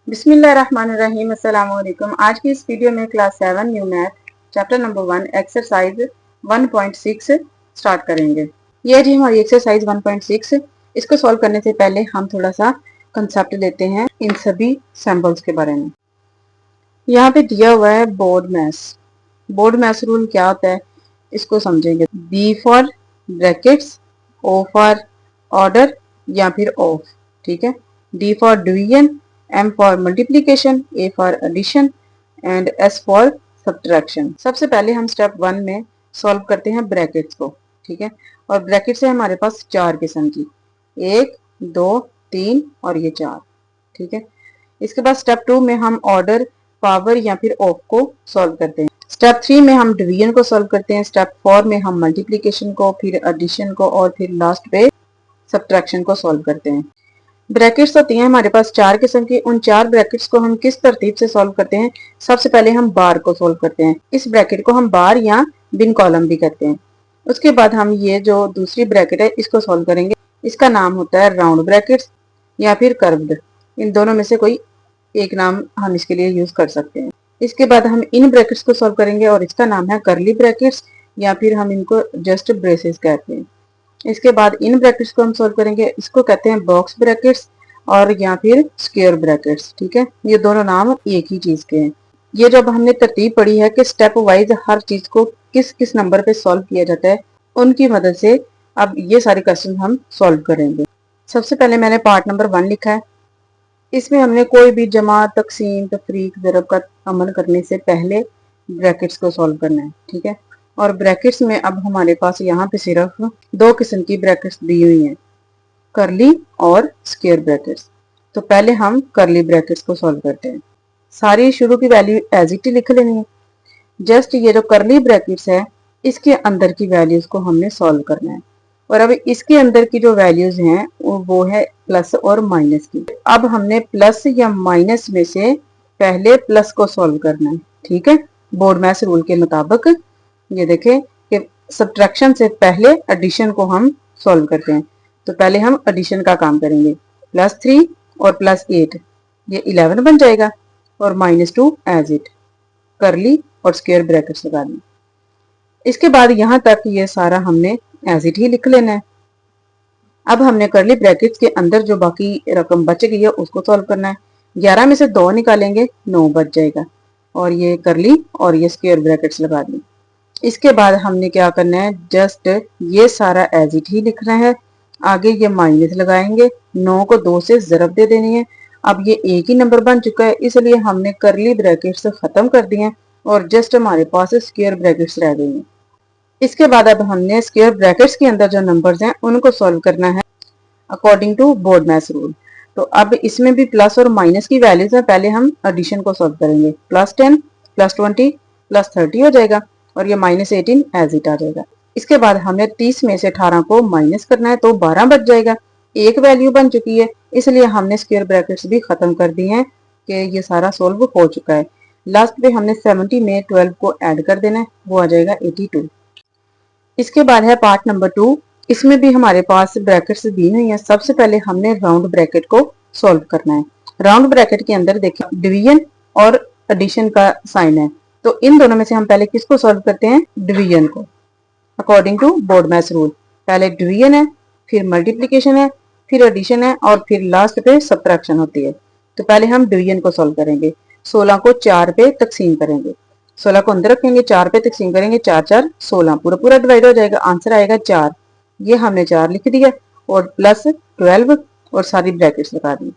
बिस्मिल्लाहिर्रहमानिर्रहीम। अस्सलाम वालेकुम। आज की इस वीडियो में class 7 new math chapter number 1 exercise 1.6 start करेंगे। ये जी हमारी एक्सरसाइज 1.6। इसको सॉल्व करने से पहले हम थोड़ा सा कंसेप्ट लेते हैं इन सभी सैम्पल्स के बारे में। यहाँ पे दिया हुआ है BODMAS. BODMAS rule क्या होता है इसको समझेंगे। B for brackets, O for order या फिर ऑफ, ठीक है। D for division, M for multiplication, A for addition and S for subtraction. सबसे पहले हम स्टेप 1 में सॉल्व करते हैं ब्रैकेट्स को, ठीक है। और ब्रैकेट्स है हमारे पास 4 किस्म की, 1, 2, 3 और ये 4, ठीक है। इसके बाद स्टेप 2 में हम ऑर्डर, पावर या फिर ऑफ को सॉल्व करते हैं। स्टेप 3 में हम डिवीजन को सॉल्व करते हैं। स्टेप 4 में हम मल्टीप्लीकेशन को, फिर एडिशन को और फिर लास्ट पे सब्ट्रैक्शन को सॉल्व करते हैं। ब्रैकेट्स होती हैं हमारे पास 4 किस्म की। उन 4 ब्रैकेट्स को हम किस तरतीब से सॉल्व करते हैं। सबसे पहले हम बार को सॉल्व करते हैं। इस ब्रैकेट को हम बार या बिन कॉलम भी कहते हैं। उसके बाद हम ये जो दूसरी ब्रैकेट है इसको सॉल्व करेंगे। इसका नाम होता है राउंड ब्रैकेट्स या फिर कर्व्ड। इन दोनों में से कोई एक नाम हम इसके लिए यूज कर सकते हैं। इसके बाद हम इन ब्रैकेट्स को सॉल्व करेंगे और इसका नाम है कर्ली ब्रैकेट्स या फिर हम इनको जस्ट ब्रेसेस कहते हैं। इसके बाद इन ब्रैकेट्स को हम सॉल्व करेंगे, इसको कहते हैं बॉक्स ब्रैकेट्स और या फिर स्क्वायर ब्रैकेट्स, ठीक है। ये दोनों नाम एक ही चीज के हैं। ये जब हमने तरतीब पढ़ी है कि स्टेप वाइज हर चीज को किस किस नंबर पे सॉल्व किया जाता है, उनकी मदद से अब ये सारे क्वेश्चन हम सॉल्व करेंगे। सबसे पहले मैंने पार्ट नंबर 1 लिखा है। इसमें हमने कोई भी जमा, तकसीम, तफरीक, ज़रब का अमल करने से पहले ब्रैकेट्स को सॉल्व करना है, ठीक है। और ब्रैकेट्स में अब हमारे पास यहाँ पे सिर्फ 2 किस्म की ब्रैकेट्स दी हुई हैं, कर्ली और स्क्वायर ब्रैकेट्स। तो पहले हम कर्ली ब्रैकेट्स को सॉल्व करते हैं। सारी शुरू की वैल्यू एज इट ही लिख लेनी है। जस्ट ये जो कर्ली ब्रैकेट्स है इसके अंदर की वैल्यूज को हमने सॉल्व करना है। और अब इसके अंदर की जो वैल्यूज हैं वो है प्लस और माइनस की। अब हमने प्लस या माइनस में से पहले प्लस को सॉल्व करना है, ठीक है। बोर्ड मैस रूल के मुताबिक ये देखें कि सब्ट्रैक्शन से पहले एडिशन को हम सॉल्व करते हैं। तो पहले हम एडिशन का काम करेंगे। +3 और +8 ये 11 बन जाएगा और -2 एज इट, कर्ली और स्क्वायर ब्रैकेट्स लगा दें। इसके बाद यहां तक ये सारा हमने एज इट ही लिख लेना है। अब हमने कर्ली ब्रैकेट्स के अंदर जो बाकी रकम बच गई है उसको सॉल्व करना है। 11 में से 2 निकालेंगे, 9 बच जाएगा और ये कर्ली और ये स्क्वायर ब्रैकेट्स लगा दें। इसके बाद हमने क्या करना है, जस्ट ये सारा एज इट ही लिखना है। आगे ये माइनस लगाएंगे, 9 को 2 से ज़रब दे देनी है। अब ये एक ही नंबर बन चुका है इसलिए हमने कर्ली ब्रैकेट्स खत्म कर दिए और जस्ट हमारे पास स्क्वायर ब्रैकेट्स रह गई हैं। इसके बाद अब हमने स्क्वायर ब्रैकेट्स के अंदर जो नंबर्स हैं उनको सॉल्व करना है according to BODMAS rule. तो अब इसमें भी प्लस और माइनस की वैल्यूज है। पहले हम एडिशन को सॉल्व करेंगे। +10 +20 +30 हो जाएगा और ये -18 एज इट आ जाएगा। इसके बाद हमें 30 में से 18 को माइनस करना है तो 12 बच जाएगा। एक वैल्यू बन चुकी है इसलिए हमने स्क्वायर ब्रैकेट्स भी खत्म कर दिए हैं कि ये सारा सॉल्व हो चुका है। लास्ट पे हमने 70 में 12 को ऐड कर देना है, वो आ जाएगा 82। इसके बाद है पार्ट नंबर 2। इसमें भी हमारे पास ब्रैकेट्स दी हुई हैं। सबसे पहले हमने राउंड ब्रैकेट को सॉल्व करना है। राउंड ब्रैकेट के अंदर देखिए डिवीजन और एडिशन का साइन है, तो इन दोनों में से हम पहले किसको सॉल्व करते हैं, डिवीजन को, according to BODMAS rule. पहले डिवीजन है, फिर मल्टीप्लीकेशन है, फिर एडिशन है और फिर लास्ट पे सब्ट्रैक्शन होती है। तो पहले हम डिवीजन को सॉल्व करेंगे। 16 को 4 पे तकसीम करेंगे, 16 को अंदर रखेंगे, 4 पे तकसीम करेंगे, 4 4 16 पूरा पूरा डिवाइड हो जाएगा, आंसर आएगा 4। ये हमने 4 लिख दिया और +12 और सारी ब्रैकेट्स लगा दी।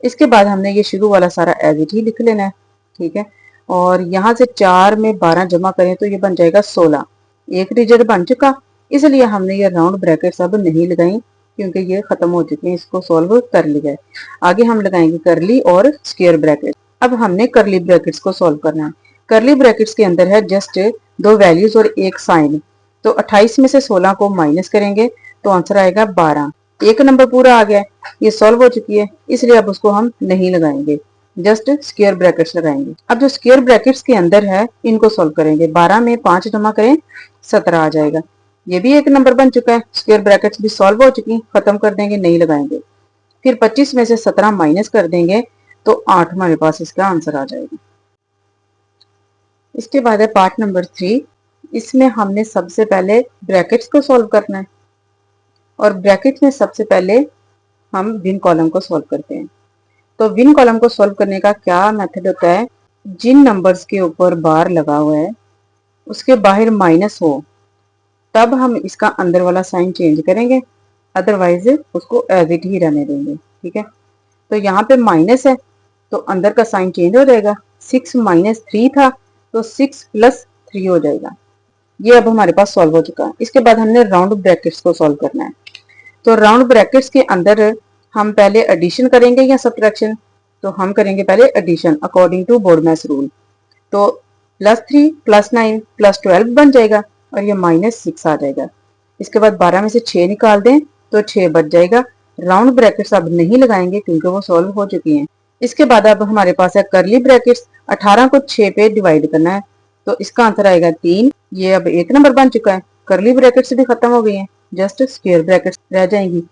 इसके बाद हमने ये शुरू वाला सारा एज इट ही लिख लेना है, ठीक है। और यहाँ से 4 में 12 जमा करें तो ये बन जाएगा 16। एक डिजिट बन चुका इसलिए हमने ये राउंड ब्रैकेट्स अब नहीं लगाई क्योंकि ये खत्म हो चुके हैं, इसको सॉल्व कर लिया है। आगे हम लगाएंगे कर्ली और स्क्वायर ब्रैकेट। अब हमने कर्ली ब्रैकेट्स को सॉल्व करना है। कर्ली ब्रैकेट्स के अंदर है जस्ट 2 वैल्यूज और एक साइन। तो 28 में से 16 को माइनस करेंगे तो आंसर आएगा 12। एक नंबर पूरा आ गया, ये सॉल्व हो चुकी है इसलिए अब उसको हम नहीं लगाएंगे, जस्ट स्क्वायर ब्रैकेट्स लगाएंगे। अब जो स्क्वायर ब्रैकेट्स के अंदर है इनको सॉल्व करेंगे। 12 में 5 जमा करें 17 आ जाएगा। ये भी एक नंबर बन चुका है, स्क्वायर ब्रैकेट्स भी सॉल्व हो चुकी, खत्म कर देंगे, नहीं लगाएंगे। फिर 25 में से 17 माइनस कर देंगे तो 8 हमारे पास इसका आंसर आ जाएगा। इसके बाद है पार्ट नंबर 3। इसमें हमने सबसे पहले ब्रैकेट्स को सॉल्व करना है और ब्रैकेट में सबसे पहले हम विन कॉलम को सॉल्व करते हैं। तो विन कॉलम को सॉल्व करने का क्या मेथड होता है, जिन नंबर्स के ऊपर बार लगा हुआ है उसके बाहर माइनस हो तब हम इसका अंदर वाला साइन चेंज करेंगे, अदरवाइज उसको एज इट ही रहने देंगे। ठीक है, तो यहाँ पे माइनस है तो अंदर का साइन चेंज हो जाएगा। 6 माइनस 3 था तो 6 प्लस 3 हो जाएगा। ये अब हमारे पास सॉल्व हो चुका है। इसके बाद हमने राउंड ब्रैकेट्स को सॉल्व करना है। तो राउंड ब्रैकेट्स के अंदर हम पहले एडिशन करेंगे या सब्ट्रैक्शन, तो हम करेंगे पहले एडिशन अकॉर्डिंग टू बोर्डमैस रूल। तो +3 +9 +12 बन जाएगा और ये -6 आ जाएगा। इसके बाद 12 में से 6 निकाल दें तो 6 बच जाएगा। राउंड ब्रैकेट्स अब नहीं लगाएंगे क्योंकि वो सॉल्व हो चुकी हैं। इसके बाद अब हमारे पास है करली ब्रैकेट्स। 18 को 6 पे डिवाइड करना है तो इसका आंसर आएगा 3। ये अब 1 नंबर बन चुका है। करली ब्रैकेट्स भी खत्म हो गई हैं, जस्ट स्क्वायर ब्रैकेट्स रह जाएंगी।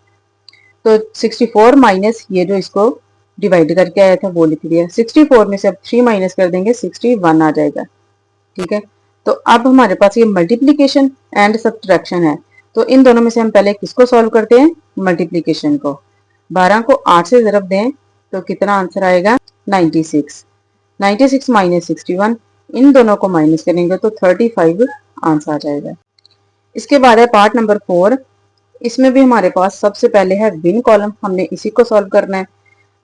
तो 64 माइनस ये जो इसको डिवाइड करके आया था वो लिख दिया। 64 में से अब 3 माइनस कर देंगे 61 आ जाएगा। ठीक है, तो अब हमारे पास ये मल्टीप्लीकेशन एंड सब्ट्रैक्शन है। तो इन दोनों में से हम पहले किसको सॉल्व करते हैं, मल्टीप्लीकेशन को। 12 को 8 से ज़रब दें तो कितना आंसर आएगा 96। 96 माइनस 61, इन दोनों को माइनस करेंगे तो 35 आंसर आ जाएगा। इसके बाद है पार्ट नंबर 4। इसमें भी हमारे पास सबसे पहले है विन कॉलम, हमने इसी को सॉल्व करना है।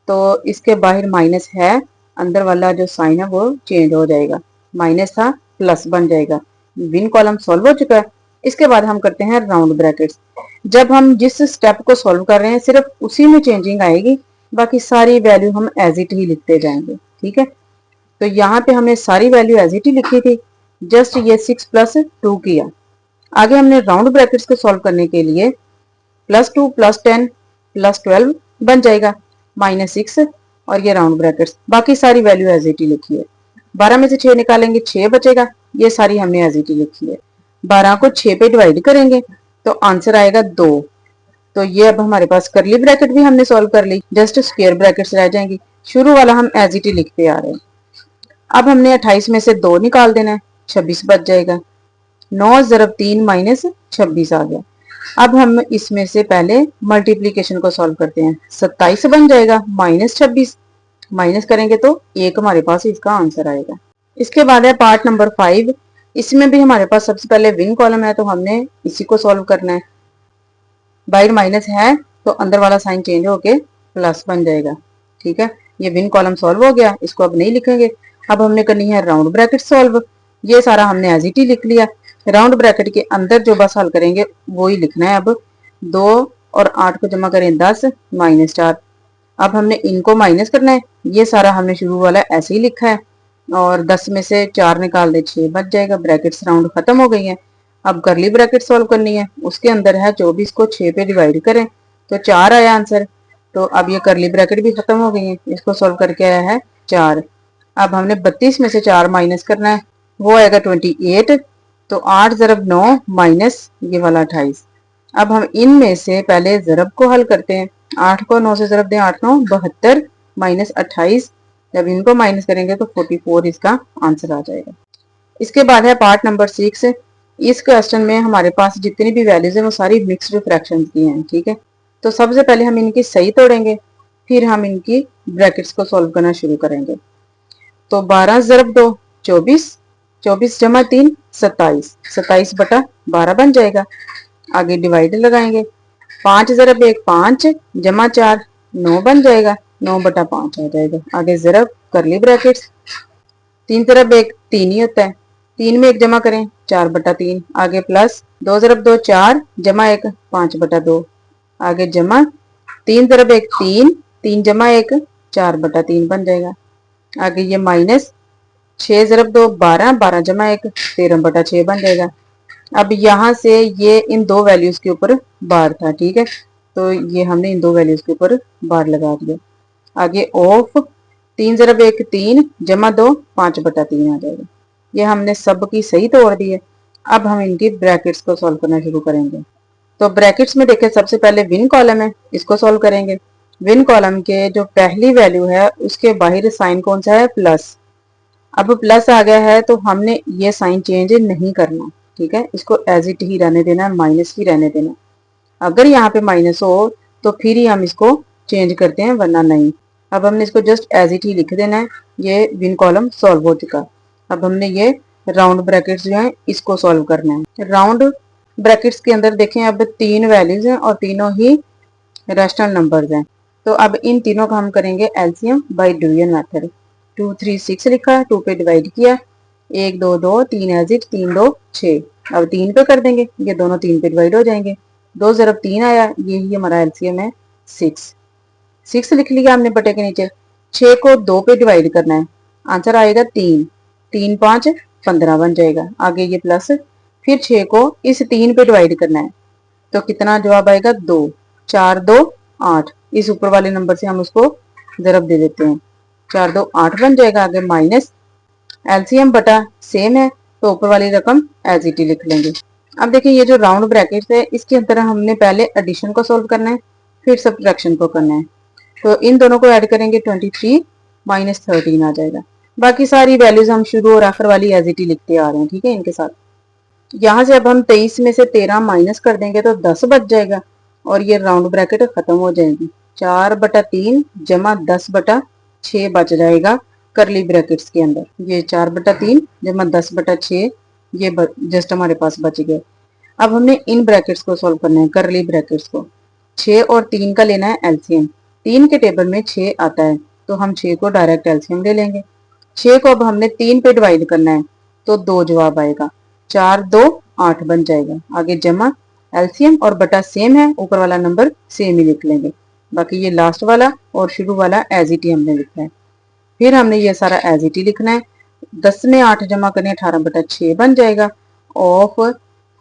तो इसके बाहर माइनस है, अंदर वाला जो साइन है वो चेंज हो जाएगा, माइनस था प्लस बन जाएगा। विन कॉलम सॉल्व हो चुका है। इसके बाद हम करते हैं राउंड ब्रैकेट्स। जब हम जिस स्टेप को सॉल्व कर रहे हैं सिर्फ उसी में चेंजिंग आएगी, बाकी सारी वैल्यू हम एज इट ही लिखते जाएंगे। ठीक है, तो यहाँ पे हमने सारी वैल्यू एज इट ही लिखी थी, जस्ट ये 6 + 2 किया। आगे हमने राउंड ब्रैकेट्स को सॉल्व करने के लिए +2 +10 +12 बन जाएगा, -6 और ये राउंड ब्रैकेट्स, बाकी सारी वैल्यू एज इट ही लिखी है। 12 में से 6 निकालेंगे 6 बचेगा, ये सारी हमने एज इट ही लिखी है। 12 को 6 पे डिवाइड करेंगे तो आंसर आएगा 2। तो ये अब हमारे पास करली ब्रैकेट भी हमने सॉल्व कर ली, जस्ट स्क्वायर ब्रैकेट्स रह जाएंगी। शुरू वाला हम एज इट ही लिखते आ रहे हैं। अब हमने 28 में से 2 निकाल देना है, 26 बच जाएगा। 9 ज़रब 3 माइनस 26 आ गया। अब हम इसमें से पहले मल्टीप्लीकेशन को सॉल्व करते हैं। 27 बन जाएगा -26, माइनस करेंगे तो 1 हमारे पास इसका आंसर आएगा। इसके बाद है पार्ट नंबर 5। इसमें भी हमारे पास सबसे पहले विन कॉलम है तो हमने इसी को सॉल्व करना है। बाहर माइनस है तो अंदर वाला साइन चेंज होके प्लस बन जाएगा। ठीक है, ये विन कॉलम सॉल्व हो गया, इसको अब नहीं लिखेंगे। अब हमने करनी है राउंड ब्रैकेट सॉल्व। ये सारा हमने एज इट ही लिख लिया। राउंड ब्रैकेट के अंदर जो बस हल करेंगे वो ही लिखना है। अब 2 और 8 को जमा करें 10 -4। अब हमने इनको माइनस करना है, ये सारा हमने शुरू वाला ऐसे ही लिखा है। और 10 में से 4 निकाल दे 6 बच जाएगा। ब्रैकेट्स राउंड खत्म हो गई है। अब करली ब्रैकेट सॉल्व करनी है, उसके अंदर है 24 को 6 पे डिवाइड करें तो 4 आया आंसर। तो अब ये करली ब्रैकेट भी खत्म हो गई है, इसको सॉल्व करके आया है 4। अब हमने 32 में से 4 माइनस करना है, वो आएगा 28। तो 8 ज़रब 9 माइनस ये वाला 28। अब हम इनमें से पहले ज़रब को हल करते हैं। 8 को 9 से ज़रब दें, 8 9 72 माइनस 28। जब इनको माइनस करेंगे तो 44 इसका आंसर आ जाएगा। इसके बाद है पार्ट नंबर 6। इस क्वेश्चन में हमारे पास जितनी भी वैल्यूज है वो सारी मिक्स्ड फ्रैक्शंस की हैं। ठीक है, तो सबसे पहले हम इनकी सही तोड़ेंगे, फिर हम इनकी ब्रैकेट्स को सॉल्व करना शुरू करेंगे। तो 12 ज़रब 2 24, 24 जमा 3 27, 27 बटा 12 बन जाएगा। आगे डिवाइड लगाएंगे। 5 ज़रब 1 5 जमा 4 9 बन जाएगा, 9 बटा 5 आ जाएगा। आगे ज़रब करली ब्रैकेट्स, 3 ज़रब 1 3 ही होता है, 3 में 1 जमा करें 4 बटा 3। आगे प्लस 2 ज़रब 2 4 जमा 1 5 बटा 2। आगे जमा 3 ज़रब 1 3, 3 जमा 1 4 बटा 3 बन जाएगा। आगे ये माइनस 6 ज़रब 2 12, 12 जमा 1 13 बटा 6 बन जाएगा। अब यहाँ से ये इन दो वैल्यूज के ऊपर बार था। ठीक है, तो ये हमने इन दो वैल्यूज के ऊपर बार लगा दिया। आगे ऑफ 3 ज़रब 1 3 जमा 2 5 बटा 3 आ जाएगा। ये हमने सब की सही तोड़ दी है। अब हम इनकी ब्रैकेट्स को सॉल्व करना शुरू करेंगे। तो ब्रैकेट्स में देखें सबसे पहले विन कॉलम है, इसको सॉल्व करेंगे। विन कॉलम के जो पहली वैल्यू है उसके बाहर साइन कौन सा है, प्लस। अब प्लस आ गया है तो हमने ये साइन चेंज नहीं करना, ठीक है, इसको एज इट ही रहने देना है, माइनस ही रहने देना। अगर यहाँ पे माइनस हो तो फिर ही हम इसको चेंज करते हैं, वरना नहीं। अब हमने इसको जस्ट एज इट ही लिख देना है। ये विन कॉलम सॉल्व हो चुका। अब हमने ये राउंड ब्रैकेट्स जो है इसको सॉल्व करना है। राउंड ब्रैकेट्स के अंदर देखें अब 3 वैल्यूज हैं और तीनों ही रैशनल नंबर्स हैं। तो अब इन तीनों का हम करेंगे एलसीएम बाय डिवीजन मेथड। 2 3 6 लिखा, 2 पे डिवाइड किया, 1 2 2, 3 एज इट, 3 2 6। अब 3 पे कर देंगे, ये दोनों 3 पे डिवाइड हो जाएंगे। 2 ज़रब 3 आया, यही हमारा एलसीएम है 6। 6 लिख लिया हमने बटे के नीचे। 6 को 2 पे डिवाइड करना है, आंसर आएगा 3। 3 5 15 बन जाएगा। आगे ये प्लस, फिर 6 को इस 3 पे डिवाइड करना है, तो कितना जवाब आएगा 2। 4 2 8। इस ऊपर वाले नंबर से हम उसको जरब दे देते हैं, 4 2 8 बन जाएगा। आगे माइनस, एलसीएम बटा सेम है तो ऊपर वाली रकम एज इट ही लिख लेंगे। अब देखिए ये जो राउंड ब्रैकेट है इसके अंदर हमने पहले एडिशन को सॉल्व करना है, फिर सब्ट्रैक्शन को करना है। तो इन दोनों को ऐड करेंगे 23 माइनस 13 आ जाएगा। बाकी सारी वैल्यूज हम शुरू और आखिर वाली एज इट ही लिखते आ रहे हैं, ठीक है, इनके साथ। यहाँ से अब हम 23 में से 13 माइनस कर देंगे तो 10 बच जाएगा और ये राउंड ब्रैकेट खत्म हो जाएगी। 4 बटा 3 जमा 10 बटा 6 बच जाएगा करली ब्रैकेट्स के अंदर। ये 4 बटा 3 जमा 10 बटा 6 ये जस्ट हमारे पास बच गए। अब हमने इन ब्रैकेट्स को सॉल्व करना है, करली ब्रैकेट्स को। 6 और 3 का लेना है एलसीएम। 3 के टेबल में 6 आता है तो हम 6 को डायरेक्ट एलसीएम ले लेंगे। 6 को अब हमने 3 पे डिवाइड करना है तो 2 जवाब आएगा। 4 2 8 बन जाएगा। आगे जमा, एलसीएम और बटा सेम है, ऊपर वाला नंबर सेम ही लिख लेंगे। बाकी ये लास्ट वाला और शुरू वाला एज इट ही हमने लिखना है। फिर हमने ये सारा एज इट ही लिखना है। 10 में 8 जमा करें 18 बटा 6 बन जाएगा ऑफ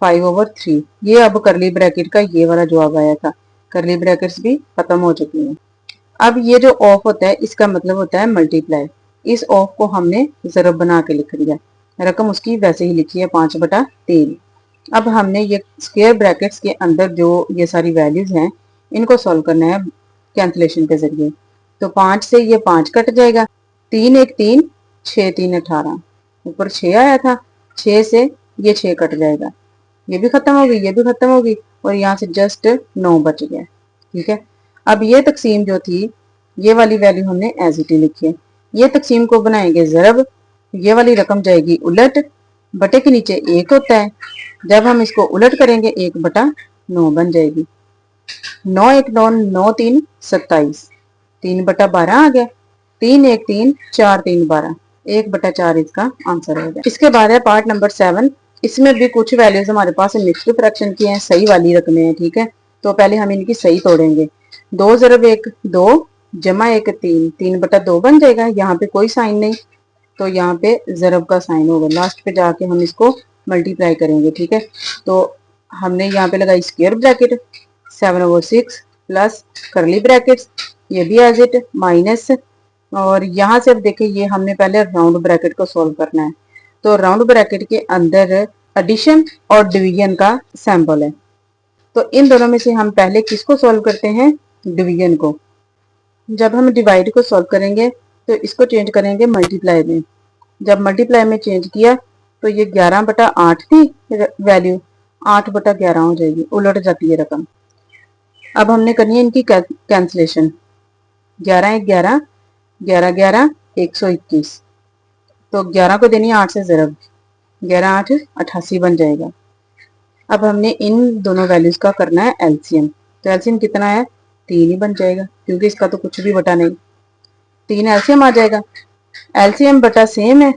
5/3। ये अब करली ब्रैकेट का ये वाला जवाब आया था। करली ब्रैकेट्स भी खत्म हो चुकी हैं। अब ये जो ऑफ होता है इसका मतलब होता है मल्टीप्लाई। इस ऑफ को हमने जरब बना के लिख दिया, रकम उसकी वैसे ही लिखी है 5/3। अब हमने ये स्क्वायर ब्रैकेट्स के अंदर जो ये सारी वैल्यूज हैं इनको सॉल्व करना है कैंसलेशन के जरिए। तो 5 से ये 5 कट जाएगा, 3 1 3, 6 3 18, ऊपर 6 आया था, 6 से ये 6 कट जाएगा, ये भी खत्म होगी, ये भी खत्म होगी और यहाँ से जस्ट 9 बच गया, ठीक है। अब ये तकसीम जो थी ये वाली वैल्यू हमने एज इट ही लिखी है। ये तकसीम को बनाएंगे जरब, ये वाली रकम जाएगी उलट, बटे के नीचे 1 होता है, जब हम इसको उलट करेंगे 1/9 बन जाएगी। 9 1 9, 9 3 27, 3/12 आ गया। 3 1 3, 4 3 12, 1/4 इसका आंसर हो गया। इसके बाद है पार्ट नंबर 7। इसमें भी कुछ वैल्यूज हमारे पास मिक्स्ड फ्रैक्शन की हैं, सही वाली रकमें हैं, ठीक है। तो पहले हम इनकी सही तोड़ेंगे। 2 ज़रब 1 2 जमा 1 3, 3/2 बन जाएगा। यहाँ पे कोई साइन नहीं तो यहाँ पे जरब का साइन होगा, लास्ट पे जाके हम इसको मल्टीप्लाई करेंगे, ठीक है। तो हमने यहाँ पे लगाई स्क्वायर ब्रैकेट 7/6 प्लस करली ब्रैकेट्स, ये भी एज इट, माइनस, और यहाँ से अब देखिए ये हमने पहले राउंड ब्रैकेट को सॉल्व करना है। तो राउंड ब्रैकेट के अंदर एडिशन और डिवीजन का सैंपल है। तो इन दोनों में से हम पहले किसको सॉल्व करते हैं, डिवीजन को। जब हम डिवाइड को सॉल्व करेंगे तो इसको चेंज करेंगे मल्टीप्लाई में। जब मल्टीप्लाई में चेंज किया तो ये 11/8 थी वैल्यू, 8/11 हो जाएगी, उलट जाती है रकम। अब हमने करनी है इनकी कैंसलेशन। 11 1 11, 11 11 121, तो 11 को देनी है 8 से जरब, 11 8 88 बन जाएगा। अब हमने इन दोनों वैल्यूज का करना है एलसीएम। तो एलसीएम कितना है, 3 ही बन जाएगा क्योंकि इसका तो कुछ भी बटा नहीं, 3 एलसीएम आ जाएगा। एलसीएम बटा सेम है,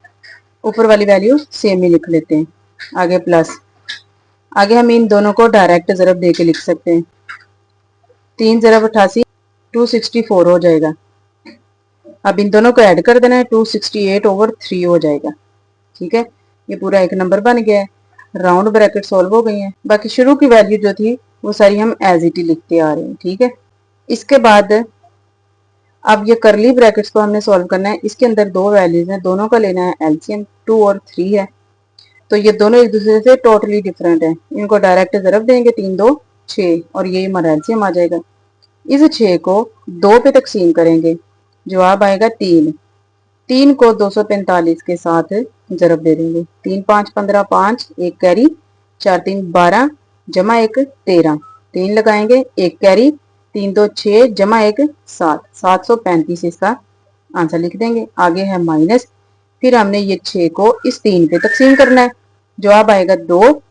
ऊपर वाली वैल्यू सेम ही लिख लेते हैं। आगे प्लस, आगे हम इन दोनों को डायरेक्ट जरब दे के लिख सकते हैं। 3 ज़रब 88, 264 हो जाएगा। अब इन दोनों को ऐड कर देना है, 268/3 हो जाएगा, ठीक है। ये पूरा एक नंबर बन गया है। राउंड ब्रैकेट सॉल्व हो गई हैं। बाकी शुरू की वैल्यू जो थी वो सारी हम एज इट ही लिखते आ रहे हैं, ठीक है। इसके बाद अब ये करली ब्रैकेट्स को हमने सॉल्व करना है। इसके अंदर 2 वैल्यूज हैं, दोनों का लेना है एलसीएम, 2 और 3 है। तो ये दोनों एक दूसरे से टोटली डिफरेंट है, इनको डायरेक्ट जरब देंगे, 3 2 6 और यही हमारा एलसीएम आ जाएगा। इस 6 को 2 पे तकसीम करेंगे, जवाब आएगा 3। 3 को 245 के साथ जरब दे देंगे। 3 5 15, 5 एक कैरी, 4 3 12 जमा 1 13, 3 लगाएंगे, एक कैरी, 3 2 6 जमा 1 7, 735 इसका आंसर लिख देंगे। आगे है माइनस, फिर हमने ये 6 को इस 3 पे तकसीम करना है, जवाब आएगा 2।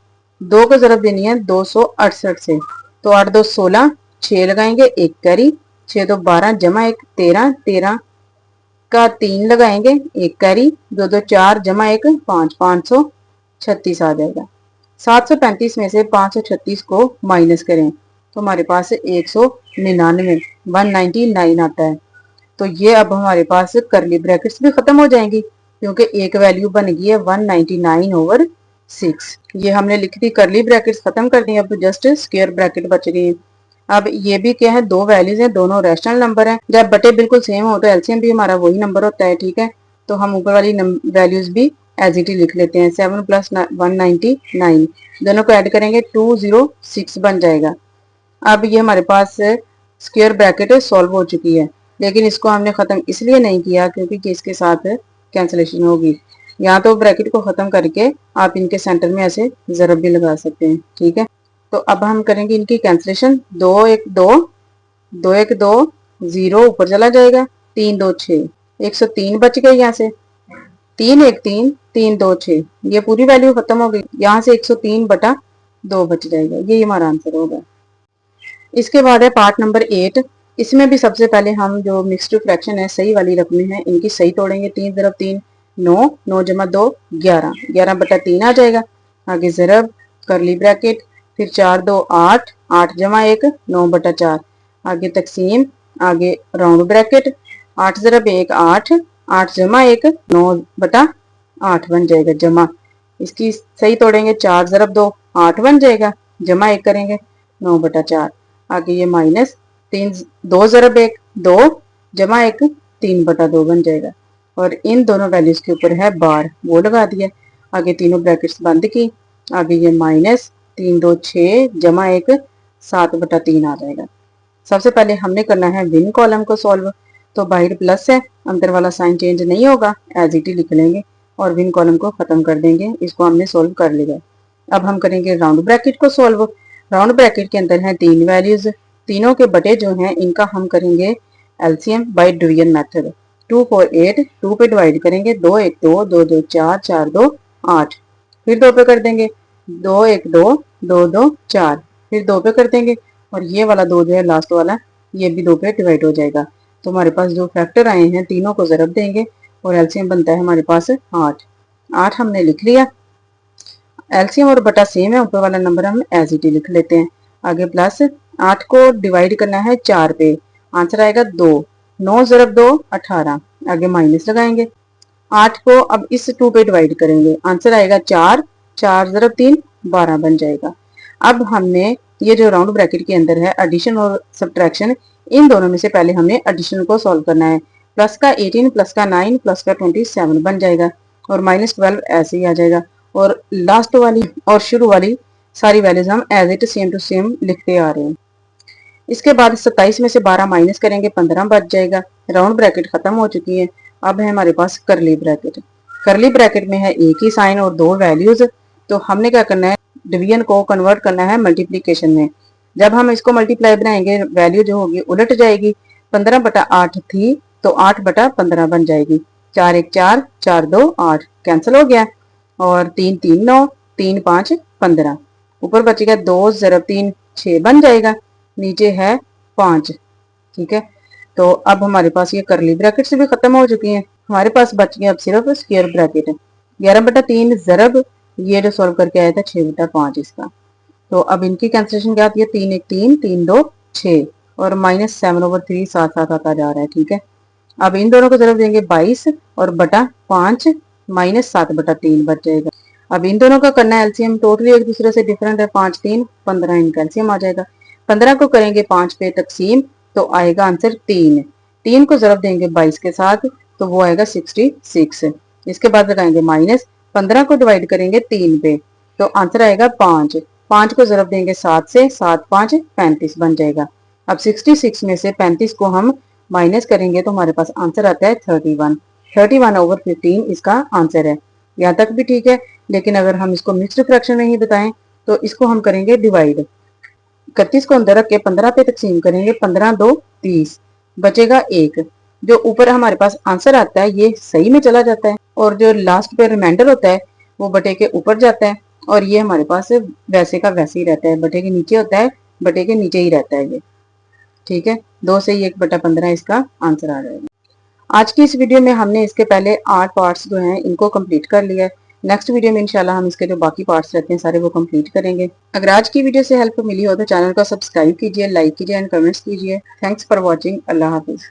2 को जरब देनी है 268 से, तो 8 2 16, 6 लगाएंगे, एक कैरी, 6 2 12 जमा 1 13, 13 का 3 लगाएंगे, एक कैरी, 2 2 4 जमा 1 5, 536 आ जाएगा। 735 में से 536 को माइनस करें तो हमारे पास 199 199 आता है। तो ये अब हमारे पास करली ब्रैकेट्स भी खत्म हो जाएंगी, क्योंकि एक वैल्यू बन गई है 199/6। ये हमने लिख दी, करली ब्रैकेट्स खत्म कर दी, अब जस्ट स्क्वायर ब्रैकेट बच गई है। अब ये भी क्या है, दो वैल्यूज हैं, दोनों रैशनल नंबर हैं। जब बटे बिल्कुल सेम हो तो एलसीएम भी हमारा वही नंबर होता है, ठीक है। तो हम ऊपर वाली वैल्यूज भी एज इट इज लिख लेते हैं। 7 + 199, दोनों को ऐड करेंगे 206 बन जाएगा। अब ये हमारे पास स्क्वायर ब्रैकेट सॉल्व हो चुकी है, लेकिन इसको हमने खत्म इसलिए नहीं किया क्योंकि इसके साथ कैंसिलेशन होगी। यहाँ तो ब्रैकेट को खत्म करके आप इनके सेंटर में ऐसे जरब भी लगा सकते हैं, ठीक है। तो अब हम करेंगे इनकी कैंसिलेशन। 2 1 2, 2 1 2, 0 ऊपर चला जाएगा, 3 2 6, 103 बच गए यहाँ से। 3 1 3, 3 2 6, ये पूरी वैल्यू खत्म हो गई। यहाँ से 103/2 बच जाएगा, यही हमारा आंसर होगा। इसके बाद है पार्ट नंबर 8। इसमें भी सबसे पहले हम जो मिक्स्ड फ्रैक्शन है सही वाली रकमें हैं इनकी सही तोड़ेंगे। 3 × 3 9, 9 + 2 11, 11/3 आ जाएगा। आगे जरब, करली ब्रैकेट, फिर 4 2 8, 8 + 1 9/4, आगे तकसीम, आगे राउंड ब्रैकेट, 8 × 1 8, 8 + 1 9/8 बन जाएगा, जमा। इसकी सही तोड़ेंगे, 4 × 2 8 बन जाएगा, जमा 1 करेंगे 9/4, आगे ये माइनस, 3 2 × 1 2 जमा 1 3/2 बन जाएगा। और इन दोनों वैल्यूज के ऊपर है बार, वो लगा दिया। आगे तीनों ब्रैकेट्स बंद की, आगे ये माइनस 3 2 6 जमा 1 7/3 आ जाएगा। सबसे पहले हमने करना है विन कॉलम को सॉल्व। तो बाहर प्लस है, अंदर वाला साइन चेंज नहीं होगा, एज इट ही लिख लेंगे और विन कॉलम को खत्म कर देंगे। इसको हमने सोल्व कर लिया। अब हम करेंगे राउंड ब्रैकेट को सॉल्व। राउंड ब्रैकेट के अंदर है 3 वैल्यूज, तीनों के बटे जो हैं इनका हम करेंगे एलसीएम बाय डिवीजन मेथड। 2 4 8, 2 पे डिवाइड करेंगे, 2 1 2, 2 2 4, 4 2 8, फिर 2 पे कर देंगे, 2 1 2, 2 2 4, फिर 2 पे कर देंगे, और ये वाला 2 जो है लास्ट वाला, ये भी 2 पे डिवाइड हो जाएगा। तो हमारे पास जो फैक्टर आए हैं तीनों को जरब देंगे और एलसीएम बनता है हमारे पास 8। 8 हमने लिख लिया। एलसीएम और बटा सेम है, ऊपर वाला नंबर हम एज इट लिख लेते हैं। आगे प्लस, 8 को डिवाइड करना है 4 पे, आंसर आएगा 2, 9 × 2 18, आगे माइनस लगाएंगे। 8 को अब इस 2 पे डिवाइड करेंगे, आंसर आएगा 4, 4 × 3 12 बन जाएगा। अब हमने ये जो राउंड ब्रैकेट के अंदर है एडिशन और सब्ट्रैक्शन, इन दोनों में से पहले हमने एडिशन को सॉल्व करना है। प्लस का 18, प्लस का 9, प्लस का 27 बन जाएगा, और -12 ऐसे ही आ जाएगा। और लास्ट वाली और शुरू वाली सारी वैल्यूज हम as it same to same लिखते आ रहे हैं। इसके बाद 27 में से 12 माइनस करेंगे, 15 बच जाएगा। राउंड ब्रैकेट खत्म हो चुकी है। अब है हमारे पास करली ब्रैकेट। करली ब्रैकेट में है एक ही साइन और 2 वैल्यूज। तो हमने क्या करना है, डिवीजन को कन्वर्ट करना है मल्टीप्लीकेशन में। जब हम इसको मल्टीप्लाई बनाएंगे, वैल्यू जो होगी उलट जाएगी। 15/8 थी तो 8/15 बन जाएगी। 4 1 4, 4 2 8 कैंसिल हो गया, और 3 3 9, 3 5 15, ऊपर बचेगा 2 × 3 6 बन जाएगा, नीचे है 5, ठीक है। तो अब हमारे पास ये करली ब्रैकेट से भी खत्म हो चुकी हैं। हमारे पास बच गया अब सिर्फ स्क्वायर ब्रैकेट। 11/3 जरब, ये जो सॉल्व करके आया था 6/5 इसका। तो अब इनकी कैंसिलेशन क्या आती है, 3 1 3, 3 2 6, और -7/3 साथ साथ आता जा रहा है, ठीक है। अब इन दोनों को जरब देंगे 22 और बटा 5, -7/3 बच जाएगा। अब इन दोनों का करना है एलसीएम, टोटली एक दूसरे से डिफरेंट है, 5 3 15, इनका एलसीएम आ जाएगा। 15 को करेंगे 5 पे तकसीम, तो आएगा आंसर 3। 3 को जरब देंगे 22 के साथ, तो वो आएगा 66। इसके बाद लगाएंगे माइनस, 15 को डिवाइड करेंगे 3 पे, तो आंसर आएगा 5। 5 को जरब देंगे 7 से, 7 5 35 बन जाएगा। अब 66 में से 35 को हम माइनस करेंगे तो हमारे पास आंसर आता है 31। 31/15 इसका आंसर है। यहाँ तक भी ठीक है, लेकिन अगर हम इसको मिक्स्ड फ्रैक्शन में ही बताएं तो इसको हम करेंगे डिवाइड। 31 को अंदर रख के 15 पे तकसीम करेंगे, 15 2 30, बचेगा 1। जो ऊपर हमारे पास आंसर आता है ये सही में चला जाता है, और जो लास्ट पे रिमाइंडर होता है वो बटे के ऊपर जाता है, और ये हमारे पास वैसे का वैसे ही रहता है, बटे के नीचे होता है, बटे के नीचे ही रहता है ये। ठीक है, 2 से ही 1/15 इसका आंसर आ जाएगा। आज की इस वीडियो में हमने इसके पहले 8 पार्ट्स जो हैं इनको कंप्लीट कर लिया है। नेक्स्ट वीडियो में इंशाल्लाह हम इसके जो बाकी पार्ट्स रहते हैं सारे वो कंप्लीट करेंगे। अगर आज की वीडियो से हेल्प मिली हो तो चैनल को सब्सक्राइब कीजिए, लाइक कीजिए एंड कमेंट्स कीजिए। Thanks for watching. Allah Hafiz.